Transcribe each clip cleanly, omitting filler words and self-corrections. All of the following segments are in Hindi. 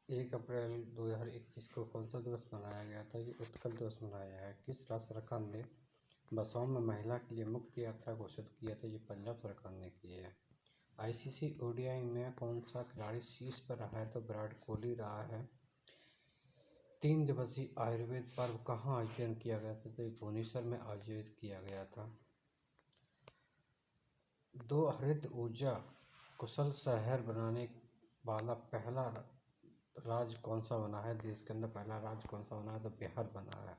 1 अप्रैल 2021 को कौन सा दिवस मनाया गया था? ये उत्कल दिवस मनाया है। किस राज्य सरकार ने बसों में महिला के लिए मुफ्त यात्रा घोषित किया था? ये पंजाब सरकार ने की है। आईसीसी ओडीआई में कौन सा खिलाड़ी शीर्ष पर रहा है? तो विराट कोहली रहा है। 3 दिवसीय आयुर्वेद पर्व कहाँ आयोजन किया गया था? तो ये भुवनेश्वर में आयोजित किया गया था। 2 हरित ऊर्जा कुशल शहर बनाने वाला पहला राज्य कौन सा बना है? देश के अंदर पहला राज्य कौन सा बना है? तो बिहार बना है।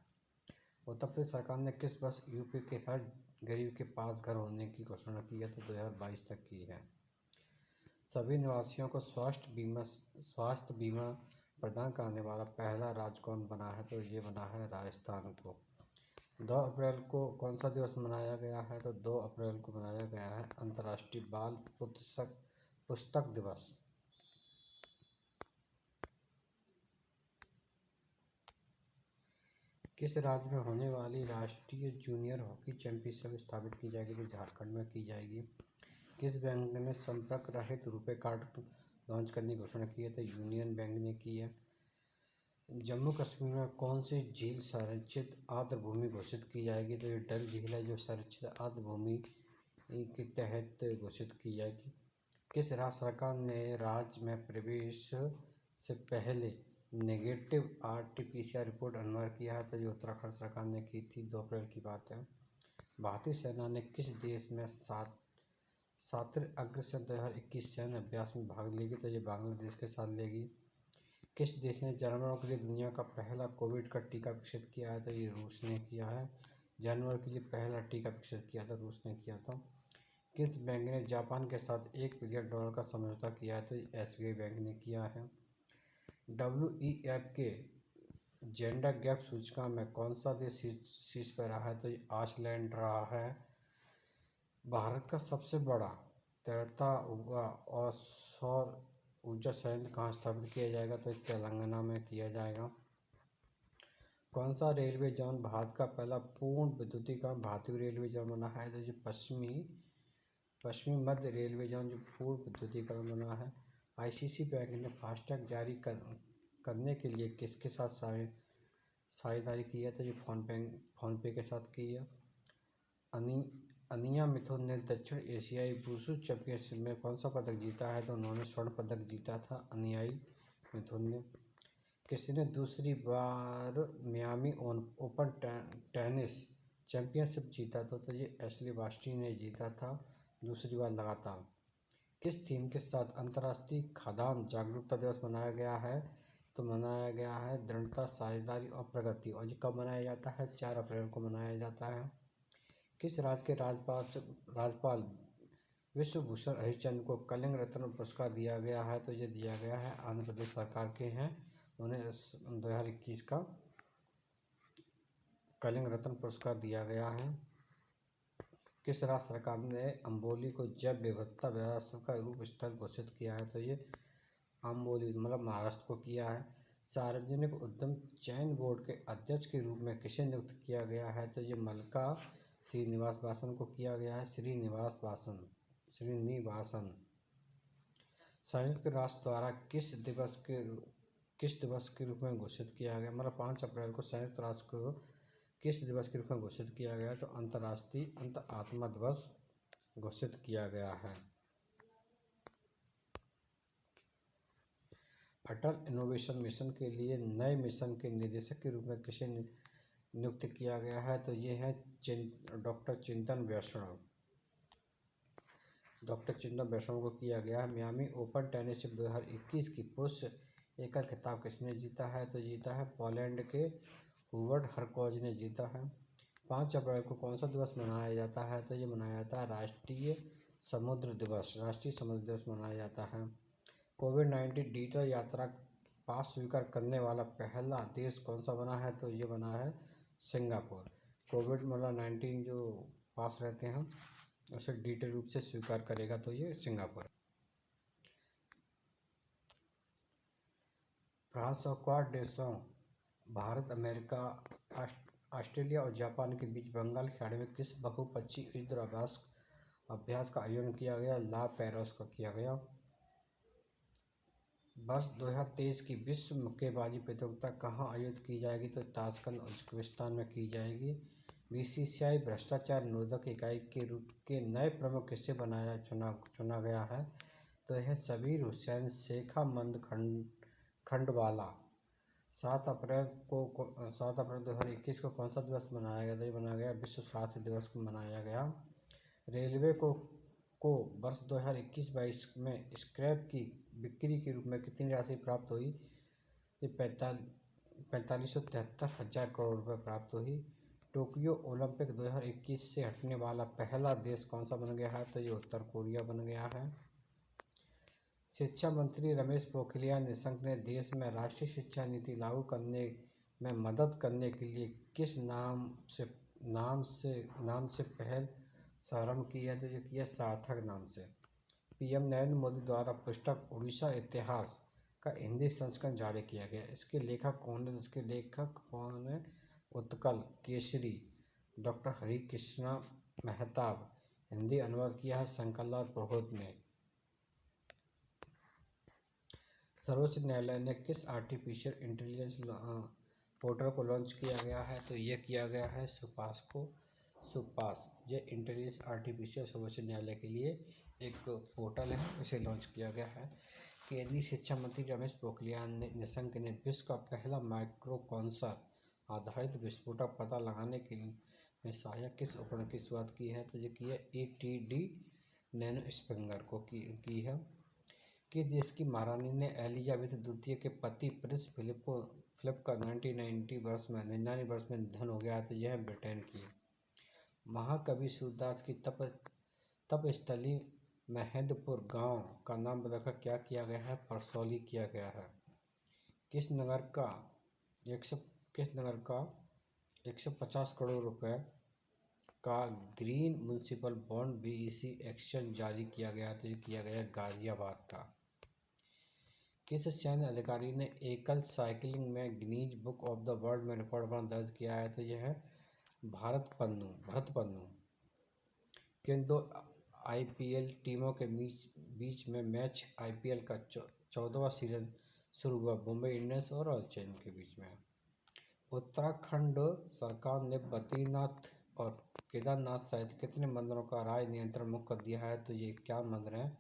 उत्तर प्रदेश सरकार ने किस वर्ष यूपी के हर गरीब के पास घर होने की घोषणा की है? तो 2022 तक की है। सभी निवासियों को स्वास्थ्य बीमा प्रदान करने वाला पहला राज्य कौन बना है? तो ये बना है राजस्थान को। 2 अप्रैल को कौन सा दिवस मनाया गया है? तो 2 अप्रैल को मनाया गया है अंतर्राष्ट्रीय बाल पुस्तक दिवस। किस राज्य में होने वाली राष्ट्रीय जूनियर हॉकी चैंपियनशिप स्थापित की जाएगी? तो झारखंड में की जाएगी। किस बैंक ने संपर्क रहित रुपए कार्ड लॉन्च करने की घोषणा की है? तो यूनियन बैंक ने की है। जम्मू कश्मीर में कौन सी झील संरक्षित आर्द्र भूमि घोषित की जाएगी? तो ये डल झील है जो संरक्षित आर्द्र भूमि के तहत घोषित की जाएगी। किस राज्य सरकार ने राज्य में प्रवेश से पहले नेगेटिव RT-PCR रिपोर्ट अनिवार्य किया है? तो ये उत्तराखंड सरकार ने की थी। 2 अप्रैल की बात है। भारतीय सेना ने किस देश में सातिर अग्रसेन 2021 सैन्य अभ्यास में भाग लेगी? तो ये बांग्लादेश के साथ लेगी। किस देश ने जानवरों के लिए दुनिया का पहला कोविड का टीका विकसित किया है? तो ये रूस ने किया है। जानवरों के लिए पहला टीका विकसित किया था, रूस ने किया था। किस बैंक ने जापान के साथ $1 बिलियन का समझौता किया है? तो SBI बैंक ने किया है। WEF के जेंडर गैप सूचकांक में कौन सा देश शीर्ष पर रहा है? तो ये आइसलैंड रहा है। भारत का सबसे बड़ा तैरता हुआ और सौर ऊर्जा संयंत्र कहाँ स्थापित किया जाएगा? तो तेलंगाना में किया जाएगा। कौन सा रेलवे जोन भारत का पहला पूर्ण विद्युतीकरण भारतीय रेलवे जोन बना है? तो जो पश्चिमी मध्य रेलवे जोन जो पूर्ण विद्युतीकरण बना है। आईसीसी बैंक ने फास्टैग जारी करने के लिए किसके साथ साझेदारी की है? तो ये फोनपे के साथ की है। अनिया मिथुन ने दक्षिण एशियाई वुशु चैंपियनशिप में कौन सा पदक जीता है? तो उन्होंने स्वर्ण पदक जीता था अनियाई मिथुन ने। किसने दूसरी बार मियामी ओपन टेनिस चैंपियनशिप जीता था? तो ये एशली बार्टी ने जीता था दूसरी बार लगातार। किस थीम के साथ अंतर्राष्ट्रीय खाद्यान्न जागरूकता दिवस मनाया गया है? तो मनाया गया है दृढ़ता, साझेदारी और प्रगति। और ये कब मनाया जाता है? 4 अप्रैल को मनाया जाता है। किस राज्य के राज्यपाल विश्वभूषण हरिचंद को कलिंग रत्न पुरस्कार दिया गया है? तो ये दिया गया है आंध्र प्रदेश सरकार के हैं, उन्हें 2021 का कलिंग रत्न पुरस्कार दिया गया है। किस राज्य सरकार ने अम्बोली को जैव विविधता विरासत का रूप स्थल घोषित किया है? तो ये अम्बोली मतलब महाराष्ट्र को किया है। सार्वजनिक उद्यम चयन बोर्ड के अध्यक्ष के रूप में किसे नियुक्त किया गया है? तो ये मल्का श्रीनिवासन को किया गया है। श्रीनिवासन। संयुक्त राष्ट्र द्वारा किस दिवस के रूप में घोषित किया गया? मतलब 5 अप्रैल को संयुक्त राष्ट्र को किस दिवस के रूप में घोषित किया गया? तो अंतर्राष्ट्रीय अंतरात्मा दिवस घोषित किया गया है। अटल इनोवेशन मिशन के लिए नए मिशन के निदेशक के रूप में किसे नियुक्त किया गया है? तो ये है डॉक्टर चिंतन वैष्णव। डॉक्टर चिंतन वैष्णव को किया गया है। मियामी ओपन टेनिस 2021 की पुरुष एकल खिताब किसने जीता है? तो जीता है पोलैंड के हुबर्ट हरकोज ने जीता है। 5 अप्रैल को कौन सा दिवस मनाया जाता है? तो ये मनाया जाता है राष्ट्रीय समुद्र दिवस मनाया जाता है। कोविड-19 डिजिटल यात्रा पास स्वीकार करने वाला पहला देश कौन सा बना है? तो ये बना है सिंगापुर। कोविड-19 जो पास रहते हैं उसे डिजिटल रूप से स्वीकार करेगा तो ये सिंगापुर। फ्रांस और क्वाड देशों भारत, अमेरिका, ऑस्ट्रेलिया और जापान के बीच बंगाल की खाड़ी में किस बहुपक्षीय युद्ध अभ्यास का आयोजन किया गया? ला पेरोस का किया गया। वर्ष 2023 की विश्व मुक्केबाजी प्रतियोगिता कहाँ आयोजित की जाएगी? तो ताशकंद उज्बेकिस्तान में की जाएगी। बीसीसीआई भ्रष्टाचार निरोधक इकाई के रूप के नए प्रमुख किसे चुना गया है? तो यह सबीर हुसैन शेखावत खंडवाला। 7 अप्रैल 2021 को कौन सा दिवस मनाया गया था? ये मनाया गया विश्व स्वास्थ्य दिवस को मनाया गया। रेलवे को वर्ष 2021-22 में स्क्रैप की बिक्री के रूप में कितनी राशि प्राप्त हुई? ये 4573,000 करोड़ रुपए प्राप्त हुई। टोक्यो ओलंपिक 2021 से हटने वाला पहला देश कौन सा बन गया है? तो ये उत्तर कोरिया बन गया है। शिक्षा मंत्री रमेश पोखरियाल निशंक ने देश में राष्ट्रीय शिक्षा नीति लागू करने में मदद करने के लिए किस नाम से पहल प्रारंभ की है? तो ये किया सार्थक नाम से। पीएम नरेंद्र मोदी द्वारा पुस्तक उड़ीसा इतिहास का हिंदी संस्करण जारी किया गया। इसके लेखक कौन है? उत्कल केसरी डॉक्टर हरिकृष्णा मेहताब। हिंदी अनुवाद किया है शंकरलाल पुरोहित ने। सर्वोच्च न्यायालय ने किस आर्टिफिशियल इंटेलिजेंस पोर्टल को लॉन्च किया गया है? तो यह किया गया है सुपास। ये इंटेलिजेंस आर्टिफिशियल सर्वोच्च न्यायालय के लिए एक पोर्टल है, इसे लॉन्च किया गया है। केंद्रीय शिक्षा मंत्री रमेश पोखरियाल निशंक ने विश्व का पहला माइक्रो सेंसर आधारित विस्फोटक पता लगाने के में सहायक किस उपकरण की शुरुआत की है? तो ये की है ATD नैनो स्पिनर को की है। कि देश की महारानी ने एलिजाबेथ द्वितीय के पति प्रिंस फिलिप का 99 वर्ष में निधन हो गया। तो यह ब्रिटेन की। महाकवि सूरदास की तपस्थली महेंद्रपुर गांव का नाम बदलकर क्या किया गया है? परसौली किया गया है। किस नगर का 150 करोड़ रुपए का green municipal bond BEC exchange जारी किया गया? तो ये किया गया गाजियाबाद का। किस सैन्य अधिकारी ने एकल साइकिलिंग में Guinness book of the world में रिकॉर्ड दर्ज किया है? तो यह है भरत पन्नू। किन दो IPL टीमों के बीच में मैच IPL का 14वां सीजन शुरू हुआ? मुंबई इंडियंस और रॉयल चैलेंजर्स के बीच में। उत्तराखंड सरकार ने बद्रीनाथ और केदारनाथ सहित कितने मंदिरों का राज नियंत्रण मुक्त कर दिया है? तो ये 51 मंदिर हैं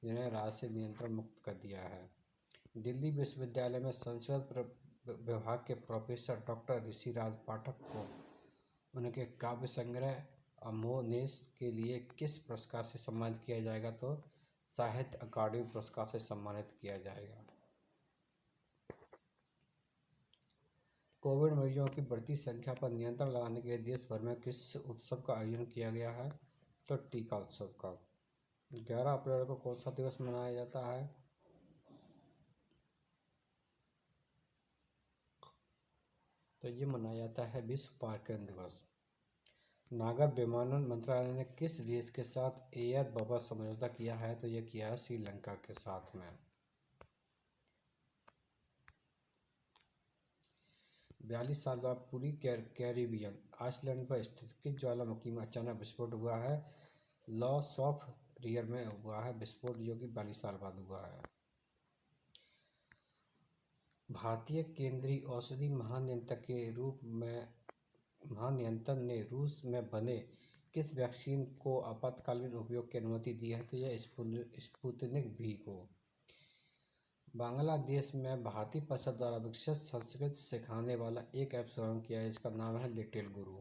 जिन्हें राज से नियंत्रण मुक्त कर दिया है। दिल्ली विश्वविद्यालय में संस्कृत विभाग के प्रोफेसर डॉक्टर ऋषिराज पाठक को उनके काव्य संग्रह अमोनेस के लिए किस पुरस्कार से सम्मानित किया जाएगा? तो साहित्य अकादमी पुरस्कार से सम्मानित किया जाएगा। कोविड मरीजों की बढ़ती संख्या पर नियंत्रण लगाने के लिए देश भर में किस उत्सव का आयोजन किया गया है? तो टीका उत्सव का। 11 अप्रैल को कौन सा दिवस मनाया जाता है? तो ये मनाया जाता है विश्व पर्यटन दिवस। नागर विमानन मंत्रालय ने किस देश के साथ एयर बबल समझौता किया है? तो ये किया है श्रीलंका के साथ में। 42 साल बाद पूरी कैरिबियन आइसलैंड पर स्थित किस ज्वालामुखी में अचानक विस्फोट हुआ है? लॉस ऑफ रियर में हुआ है विस्फोट, जो कि 42 साल बाद हुआ है। भारतीय केंद्रीय औषधि महानियंत्रक ने रूस में बने किस वैक्सीन को आपातकालीन उपयोग की अनुमति दी है? तो यह स्पुतनिक V को। बांग्लादेश में भारतीय परिषद द्वारा विकसित संस्कृत सिखाने वाला एक ऐप शुभारंभ किया है, इसका नाम है लिटिल गुरु।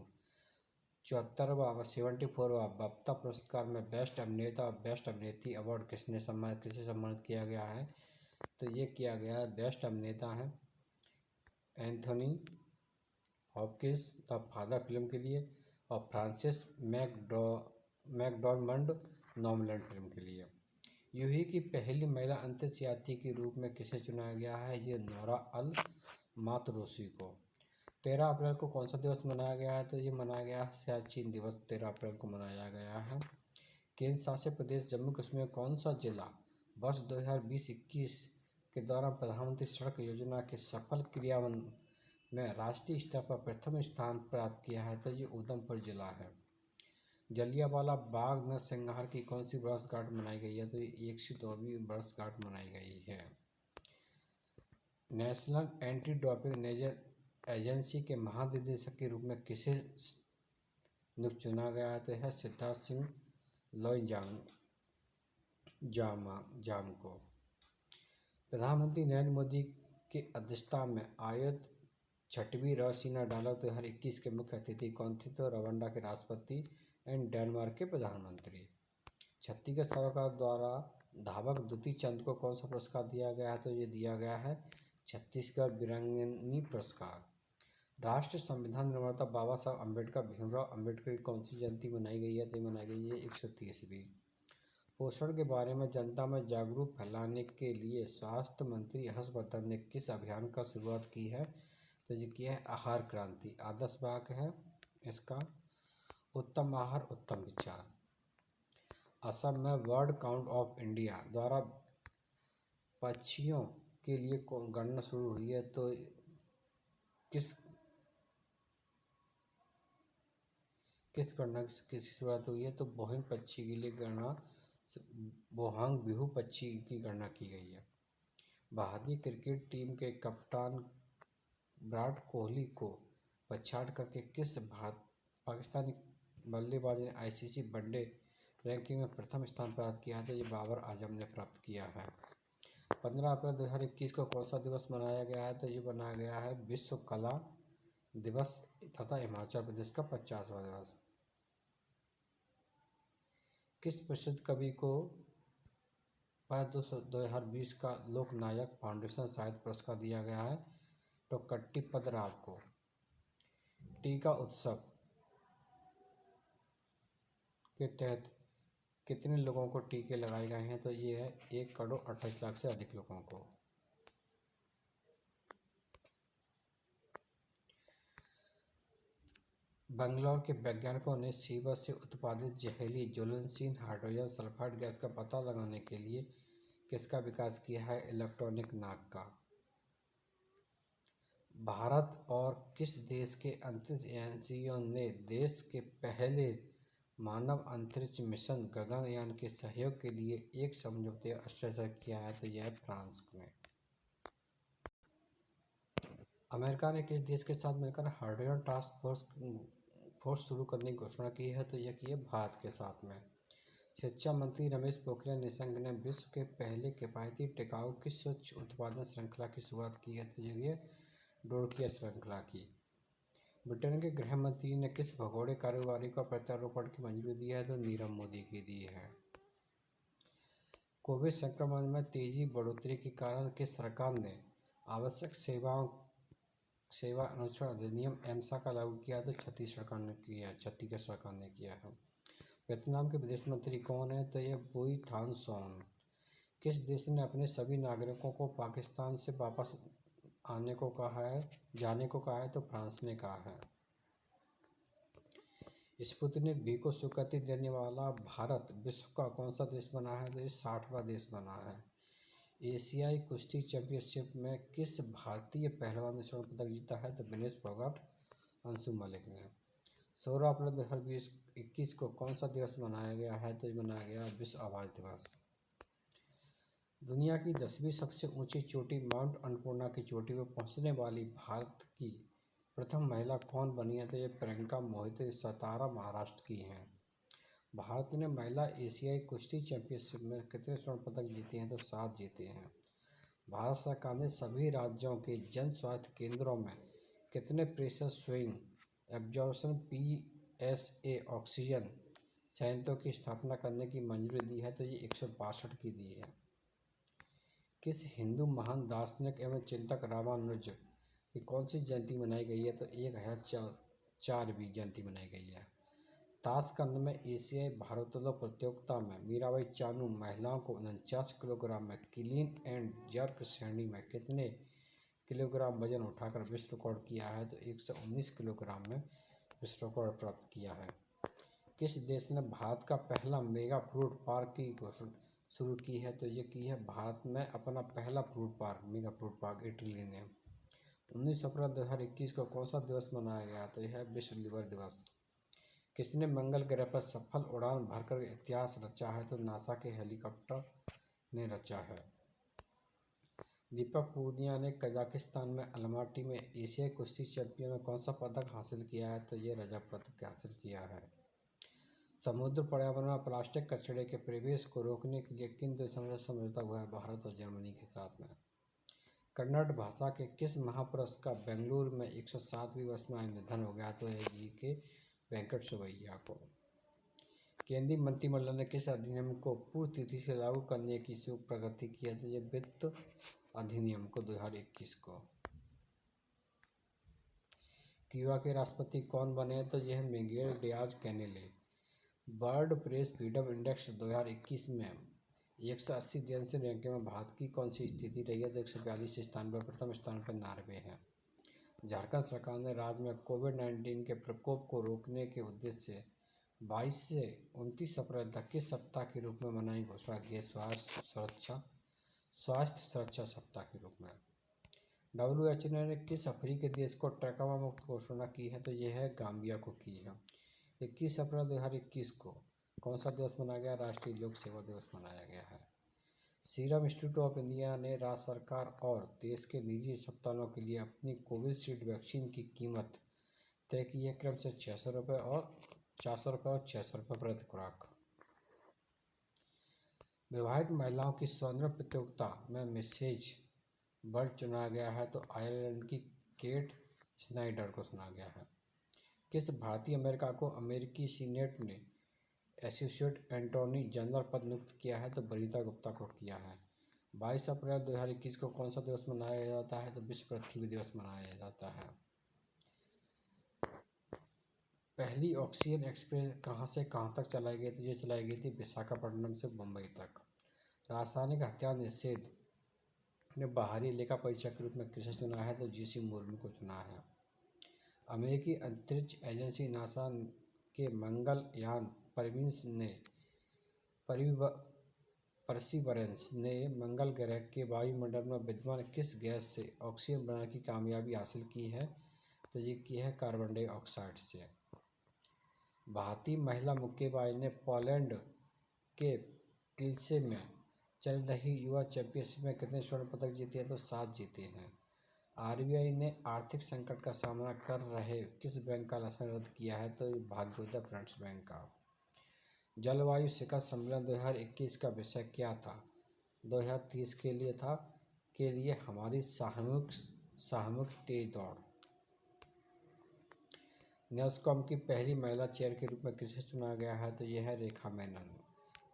74वां बफ्ता पुरस्कार में बेस्ट अभिनेता और बेस्ट अभिनेत्री अवार्ड किसे सम्मानित किया गया है? तो ये किया गया है बेस्ट अभिनेता है Anthony Hopkins the father film के लिए और फ्रांसिस मैकडॉर्मंड नॉमलैंड फिल्म के लिए। यूएई की पहली महिला अंतरिक्ष यात्री के रूप में किसे चुना गया है? ये नोरा अल मातरूसी को। 13 अप्रैल को कौन सा दिवस मनाया गया है? तो ये मनाया गया सियाचिन दिवस 13 अप्रैल को मनाया गया है। केंद्र शासित प्रदेश जम्मू कश्मीर कौन सा जिला वर्ष 2020-21 के दौरान प्रधानमंत्री सड़क योजना के सफल क्रियान्वयन में राष्ट्रीय स्तर पर प्रथम स्थान प्राप्त किया है? तो ये उधमपुर जिला है। जलियांवाला बाग नरसंहार की कौन सी वर्षगांठ मनाई गई है? तो ये 102वीं वर्षगांठ मनाई गई है। नेशनल एंटी डोपिंग एजेंसी के महानिदेशक के रूप में किसे नियुक्त चुना गया है? तो यह सिद्धार्थ सिंह लॉय जाम को। प्रधानमंत्री नरेंद्र मोदी की अध्यक्षता में आयोजित 6वीं राष्ट्रीय डायलॉग 2021 के मुख्य अतिथि कौन थे? तो रवांडा के राष्ट्रपति एंड डेनमार्क के प्रधानमंत्री। छत्तीसगढ़ सरकार द्वारा धावक द्युति चंद को कौन सा पुरस्कार दिया गया है? तो ये दिया गया है छत्तीसगढ़ वीरांगनी पुरस्कार। राष्ट्रीय संविधान निर्माता बाबा साहब अम्बेडकर भीमराव अम्बेडकर की कौन सी जयंती मनाई गई है? तो मनाई गई है 130वीं। पोषण के बारे में जनता में जागरूक फैलाने के लिए स्वास्थ्य मंत्री हर्षवर्धन ने किस अभियान का शुरुआत की है? तो ये किया है आहार क्रांति। आदर्श वाक्य है इसका उत्तम आहार उत्तम विचार। असम में वर्ड काउंट ऑफ इंडिया द्वारा पक्षियों के लिए गणना शुरू हुई है, तो किस गणना की शुरुआत हुई है? तो बोहिंग पक्षी के लिए गणना बोहांग बिहू पक्षी की गणना की गई है। भारतीय क्रिकेट टीम के कप्तान विराट कोहली को पछाड़ करके किस पाकिस्तानी बल्लेबाज ने आईसीसी वनडे रैंकिंग में प्रथम स्थान प्राप्त किया है? तो ये बाबर आजम ने प्राप्त किया है। 15 अप्रैल 2021 को कौन सा दिवस मनाया गया है? तो ये मनाया गया है विश्व कला दिवस तथा हिमाचल प्रदेश का 50वां दिवस। किस प्रसिद्ध कवि को 2020 का लोकनायक फाउंडेशन साहित्य पुरस्कार दिया गया है? तो कट्टीपद राव को। टीका उत्सव के तहत कितने लोगों को टीके लगाए गए हैं? तो ये है 1,28,00,000 से अधिक लोगों को। बंगलौर के वैज्ञानिकों ने सीवर से उत्पादित जहरीली ज्वलनशील हाइड्रोजन सल्फाइड गैस का पता लगाने के लिए किसका विकास किया है? इलेक्ट्रॉनिक नाक का। भारत और किस देश के अंतरिक्ष एजेंसियों ने देश के पहले मानव अंतरिक्ष मिशन गगनयान के सहयोग के लिए एक समझौते हस्ताक्षर किया है? तो यह फ्रांस में। अमेरिका ने किस देश के साथ मिलकर हाइड्रोजन टास्क फोर्स शुरू करने की घोषणा की है? तो यह की है भारत के साथ में। शिक्षा मंत्री रमेश पोखरियाल निशंक ने विश्व के पहले किफायती टिकाऊ की स्वच्छ उत्पादन श्रृंखला की शुरुआत की है? तो ये डोरकिया श्रृंखला की। ब्रिटेन के गृह मंत्री ने किस भगोड़े कारोबारी को प्रत्यारोपण की मंजूरी दी है? तो नीरव मोदी की दी है। कोविड संक्रमण में तेजी बढ़ोतरी के कारण किस सरकार ने आवश्यक सेवा अनुच्छेद अधिनियम एमसा का लागू किया? तो छत्तीसगढ़ सरकार ने किया है। वियतनाम के विदेश मंत्री कौन है? तो यह बुई थान सोन। किस देश ने अपने सभी नागरिकों को पाकिस्तान से वापस जाने को कहा है? तो फ्रांस ने कहा है। स्पुतनिक वी को स्वीकृति देने वाला भारत विश्व का कौन सा देश बना है? तो ये 60वां देश बना है। एशियाई कुश्ती चैंपियनशिप में किस भारतीय पहलवान ने स्वर्ण पदक जीता है? तो विनेश फोगाट, अंशु मलिक ने। 16 अप्रैल 2021 को कौन सा दिवस मनाया गया है? तो ये मनाया गया विश्व आवाज़ दिवस। दुनिया की 10वीं सबसे ऊंची चोटी माउंट अन्नपूर्णा की चोटी पर पहुंचने वाली भारत की प्रथम महिला कौन बनी है? तो ये प्रियंका मोहिते सतारा महाराष्ट्र की हैं। भारत ने महिला एशियाई कुश्ती चैंपियनशिप में कितने स्वर्ण पदक जीते हैं? तो 7 जीते हैं। भारत सरकार ने सभी राज्यों के जन स्वास्थ्य केंद्रों में कितने pressure swing absorption PSA oxygen संयंत्रों की स्थापना करने की मंजूरी दी है? तो ये 162 की दी है। किस हिंदू महान दार्शनिक एवं चिंतक रामानुज की कौन सी जयंती मनाई गई है? तो 1004वीं जयंती मनाई गई है। ताशकंद में एशियाई भारोत्तोलन प्रतियोगिता में मीराबाई चानू महिलाओं को 49 किलोग्राम में क्लीन एंड जर्क श्रेणी में कितने किलोग्राम वजन उठाकर विश्व रिकॉर्ड किया है? तो 119 किलोग्राम में विश्व रिकॉर्ड प्राप्त किया है। किस देश ने भारत का पहला मेगा फ्रूट पार्क की घोषणा शुरू की है? तो ये की है भारत में अपना पहला मेगा फ्रूट पार्क इटली ने। 19 अप्रैल 2021 को कौन सा दिवस मनाया गया? तो यह है विश्व लीवर दिवस। किसने मंगल ग्रह पर सफल उड़ान भरकर इतिहास रचा है? तो नासा के हेलीकॉप्टर ने रचा है। दीपक पूनिया ने कजाकिस्तान में अलमाटी में एशियाई कुश्ती चैंपियन में कौन सा पदक हासिल किया है? तो ये रजत पदक हासिल किया है। समुद्र पर्यावरण में प्लास्टिक कचरे के प्रवेश को रोकने के लिए किन देशों से समझौता हुआ है? भारत और जर्मनी के साथ में। कन्नड़ भाषा के किस महापुरुष का बेंगलुरु में 107वीं वर्ष में निधन हो गया? तो ये जी के वेंकट सुब्बैया को। केंद्रीय मंत्रिमंडल ने किस अधिनियम को पूर्व तिथि से लागू करने की प्रगति की है? तो ये वित्त अधिनियम को 2021 को। क्यूबा के राष्ट्रपति कौन बने? तो यह Miguel Diaz Canel. World press freedom index 2021 में 180 देश से रैंकिंग में भारत की कौन सी स्थिति रही है? तो 142 स्थान पर प्रथम स्थान पर नॉर्वे है। झारखंड सरकार ने राज्य में कोविड-19 के प्रकोप को रोकने के उद्देश्य से 22 से 29 अप्रैल तक किस सप्ताह के रूप में मनाने की घोषणा की है? स्वास्थ्य सुरक्षा सप्ताह के रूप में। WHO ने किस अफ्रीकी देश को ट्रैकोमा मुक्त घोषणा की है? तो यह है गाम्बिया को की है। 21 अप्रैल 2021 को कौन सा दिवस मनाया गया? राष्ट्रीय लोक सेवा दिवस मनाया गया है। सीरम इंस्टीट्यूट ऑफ इंडिया ने राज्य सरकार और देश के निजी अस्पतालों के लिए अपनी कोविशील्ड वैक्सीन की कीमत तय की है, क्रम से 600 रुपये और 400 रुपये और 600 रुपये प्रति खुराक। विवाहित महिलाओं की स्वर्ण प्रतियोगिता में मिसेज वर्ल्ड चुना गया है, तो आयरलैंड की केट स्नाइडर को चुना गया है। किस भारतीय अमेरिका को अमेरिकी सीनेट ने एसोसिएट एटॉर्नी जनरल पद नियुक्त किया है? तो बरीता गुप्ता को किया है। 22 अप्रैल 2021 को कौन सा दिवस मनाया जाता है? तो विश्व पृथ्वी दिवस मनाया जाता है। पहली ऑक्सीजन एक्सप्रेस कहाँ से कहाँ तक चलाई गई? तो ये चलाई गई थी विशाखापट्टनम से मुंबई तक। रासायनिक हथियार निषेध ने बाहरी लेखा परीक्षक के रूप में किसे चुना है? तो जीसी मुर्मू को चुना है। अमेरिकी अंतरिक्ष एजेंसी नासा के मंगल यान परसिवरेंस ने मंगल ग्रह के वायुमंडल में विद्यमान किस गैस से ऑक्सीजन बनाने की कामयाबी हासिल की है? तो ये की है कार्बन डाइऑक्साइड से। भारतीय महिला मुक्केबाज ने पोलैंड के किल्से में चल रही युवा चैंपियनशिप में कितने स्वर्ण पदक जीते हैं? तो 7 जीते हैं। आरबीआई ने आर्थिक संकट का सामना कर रहे किस बैंक का लाइसेंस रद्द किया है? तो भागीरथी फाइनेंस बैंक का। जलवायु शिखर सम्मेलन 2021 का विषय क्या था? 2030 के लिए हमारी सामूहिक तेज दौड़। नैस्कॉम की पहली महिला चेयर के रूप में किसे चुना गया है? तो यह है रेखा मेनन,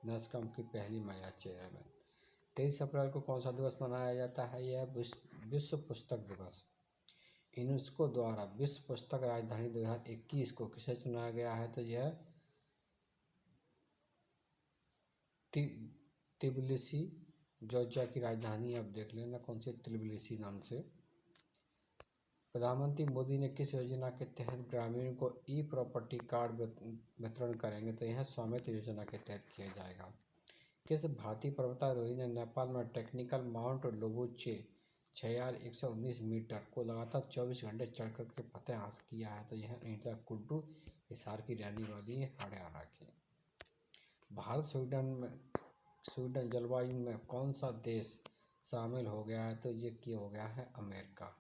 नैस्कॉम की पहली महिला चेयरमैन। 23 अप्रैल को कौन सा दिवस मनाया जाता है? यह विश्व पुस्तक दिवस। यूनेस्को द्वारा विश्व पुस्तक राजधानी 2021 को किसे चुना गया है? तो यह तिबिलिसी जॉर्जिया की राजधानी। आप देख लेना कौन सी, तिबिलिसी नाम से। प्रधानमंत्री मोदी ने किस योजना के तहत ग्रामीणों को ई प्रॉपर्टी कार्ड वितरण करेंगे? तो यह स्वामित्व योजना के तहत किया जाएगा। किस भारतीय पर्वतारोही ने नेपाल में टेक्निकल माउंट लोबोचे 6119 मीटर को लगातार 24 घंटे चढ़कर के फतेह हासिल किया है? तो यह अनीता कुड्डू हिसार की रहने वाली है, हरियाणा की। भारत स्वीडन जलवायु में कौन सा देश शामिल हो गया है? तो ये हो गया है अमेरिका।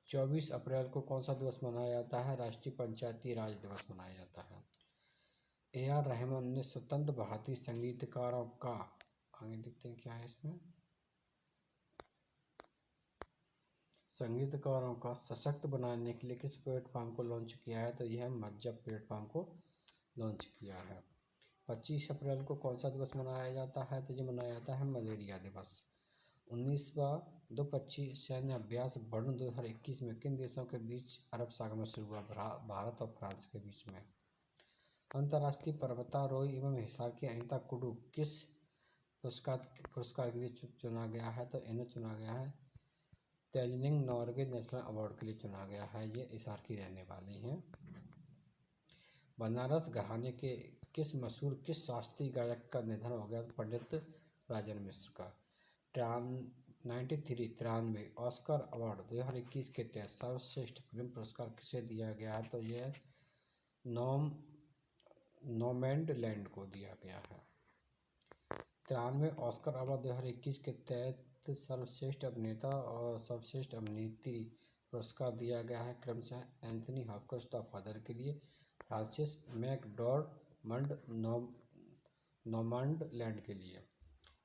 24 अप्रैल को कौन सा दिवस मनाया जाता है? राष्ट्रीय पंचायती राज दिवस मनाया जाता है। AR रहमान ने स्वतंत्र भारतीय संगीतकारों का, आगे देखते हैं क्या है इसमें, संगीतकारों का सशक्त बनाने के लिए किस प्लेटफॉर्म को लॉन्च किया है? तो यह मज्जब प्लेटफॉर्म को लॉन्च किया है। 25 अप्रैल को कौन सा दिवस मनाया जाता है? तो ये मनाया जाता है मलेरिया दिवस। 19वां द्विपक्षीय सैन्य अभ्यास वरुण 2021 में किन देशों के बीच अरब सागर में शुरू हुआ? भारत और फ्रांस के बीच में। अंतर्राष्ट्रीय पर्वतारोही एवं हिसार की अनीता कुड्डू किस पुरस्कार के लिए चुना गया है? तो इन्हें चुना गया है तेजनिंग नॉर्गे नेशनल अवार्ड के लिए चुना गया है। ये हिसार की रहने वाली हैं। बनारस घराने के किस शास्त्रीय गायक का निधन हो गया? पंडित राजन मिश्र का। 93 ऑस्कर अवार्ड 2021 के तहत सर्वश्रेष्ठ फिल्म पुरस्कार किसे दिया गया है? तो यह नोमैडलैंड को दिया गया है। 93वें ऑस्कर अवार्ड 2021 के तहत सर्वश्रेष्ठ अभिनेता और सर्वश्रेष्ठ अभिनेत्री पुरस्कार दिया गया है क्रमशः एंथनी हॉपकिंस द फादर के लिए, फ्रांसिस मैकडॉर्मंड नॉर्मैंडलैंड के लिए।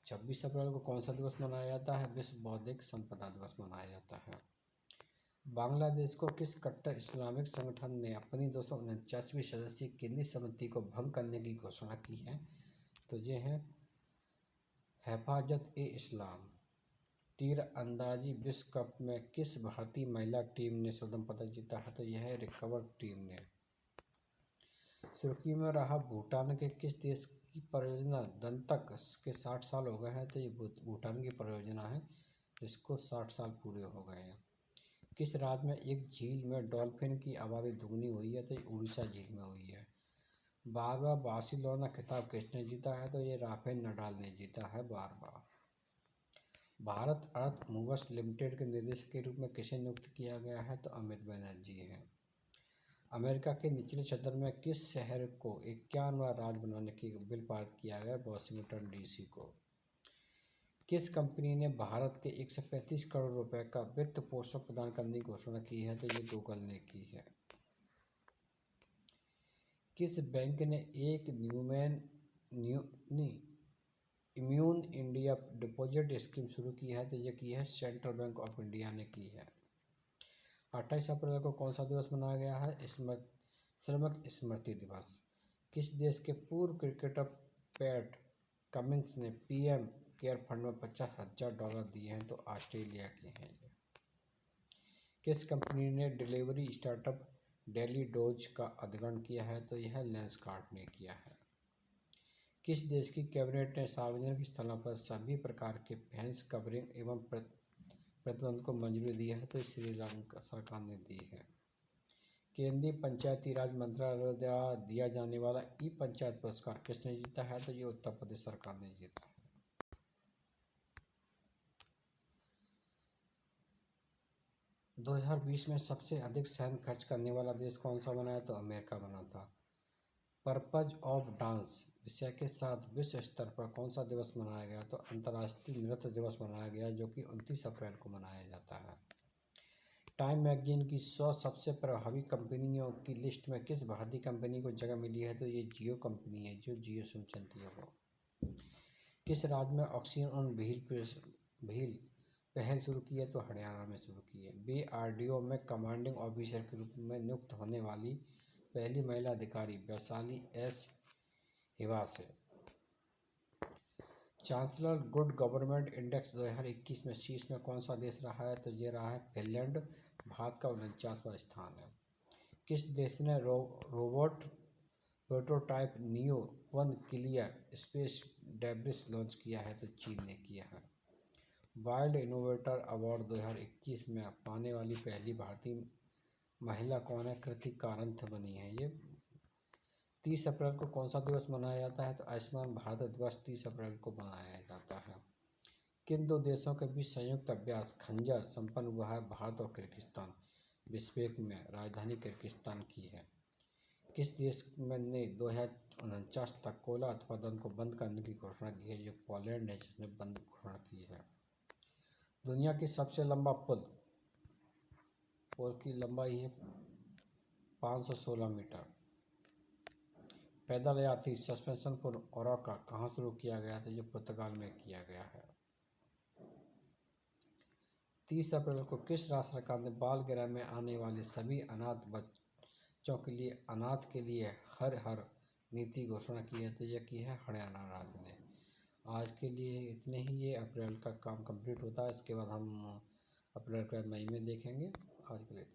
26 अप्रैल को कौन सा दिवस मनाया जाता है? विश्व बौद्धिक संपदा दिवस मनाया जाता है। बांग्लादेश को किस कट्टर इस्लामिक संगठन ने अपनी 249वीं सदस्यीय केंद्रीय समिति को भंग करने की घोषणा की है? तो ये है हिफाजत-ए-इस्लाम। तीर अंदाजी विश्व कप में किस भारतीय महिला टीम ने स्वर्ण पदक जीता है? तो यह है रिकवर टीम ने। सुर्खी में रहा भूटान के किस देश की परियोजना दंतक के 60 साल हो गए हैं? तो ये भूटान की परियोजना है जिसको 60 साल पूरे हो गए हैं। किस राज्य में एक झील में डॉल्फिन की आबादी दुगनी हुई है? तो ये उड़ीसा झील में हुई है। बार बार्सिलोना खिताब किसने जीता है? तो ये राफेल नडाल ने जीता है बार। भारत अर्थ मूवर्स लिमिटेड के निदेशक के रूप में किसे नियुक्त किया गया है? तो अमित बनर्जी हैं। अमेरिका के निचले सदन में किस शहर को 51वां राज्य बनाने की बिल पारित किया गया? वाशिंगटन डीसी को। किस कंपनी ने भारत के 135 करोड़ रुपए का वित्त पोषण प्रदान करने की घोषणा की है? तो ये गूगल ने की है। किस बैंक ने एक इम्यून इंडिया डिपॉजिट स्कीम शुरू की है? तो ये की है सेंट्रल बैंक ऑफ इंडिया ने की है। 28 अप्रैल को कौन सा दिवस मनाया गया है? श्रमिक स्मृति दिवस। किस देश के पूर्व क्रिकेटर पैट कमिंस ने पीएम केयर फंड में $50,000 दिए हैं? तो ऑस्ट्रेलिया के हैं ये। किस कंपनी ने डिलीवरी स्टार्टअप डेली डोज का अधिग्रहण किया है? तो यह लेंसकार्ट ने किया है। किस देश की कैबिनेट ने सार्वजनिक स्थलों पर सभी प्रकार के फेंस कवरिंग एवं प्रतिबंध को मंजूरी दी है? तो श्रीलंका सरकार ने दी है। केंद्रीय पंचायती राज मंत्रालय द्वारा दिया जाने वाला ई पंचायत पुरस्कार किसने जीता है? तो ये उत्तर प्रदेश सरकार ने जीता है। 2020 में सबसे अधिक सैन्य खर्च करने वाला देश कौन सा बना है? तो अमेरिका बना था। पर्पज ऑफ डांस विषय के साथ विश्व स्तर पर कौन सा दिवस मनाया गया? तो अंतर्राष्ट्रीय नृत्य दिवस मनाया गया जो कि 29 अप्रैल को मनाया जाता है। टाइम मैगजीन की 100 सबसे प्रभावी कंपनियों की लिस्ट में किस भारतीय कंपनी को जगह मिली है? तो ये जियो कंपनी है जो जियो सिम चलती है वो। किस राज्य में ऑक्सीजन व्हील पहल शुरू की है? तो हरियाणा में शुरू की है। DRDO में कमांडिंग ऑफिसर के रूप में नियुक्त होने वाली पहली महिला अधिकारी वैशाली एस हिवास है। चांसलर गुड गवर्नमेंट इंडेक्स 2021 में शीर्ष में कौन सा देश रहा है? तो ये रहा है फिनलैंड। भारत का 49वां स्थान है। किस देश ने robot prototype neo 1 clear space debris launch किया है? तो चीन ने किया है। वाइल्ड इनोवेटर अवार्ड 2021 में पाने वाली पहली भारतीय महिला कौन है? कृति कारंथ बनी है ये। 30 अप्रैल को कौन सा दिवस मनाया जाता है? तो आयुष्मान भारत दिवस 30 अप्रैल को मनाया जाता है। किन दो देशों के बीच संयुक्त अभ्यास खंजर संपन्न हुआ है? भारत और किर्गिस्तान। बिश्केक में राजधानी किर्गिस्तान की है। किस देश ने 2049 तक कोयला उत्पादन को बंद करने की घोषणा की है? जो पोलैंड है जिसने बंद घोषणा की है। दुनिया की सबसे लंबा पुल की लंबाई है 516 मीटर। पैदल यात्री सस्पेंशन पुल ओराका कहाँ शुरू किया गया था? जो पुर्तगाल में किया गया है। 30 अप्रैल को किस राज्य सरकार ने बाल गृह में आने वाले सभी अनाथ बच्चों के लिए अनाथ के लिए हर नीति घोषणा की है? तो यह की है हरियाणा राज्य ने। आज के लिए इतने ही। ये अप्रैल का काम कंप्लीट होता है, इसके बाद हम अप्रैल का मई में देखेंगे। आज के लिए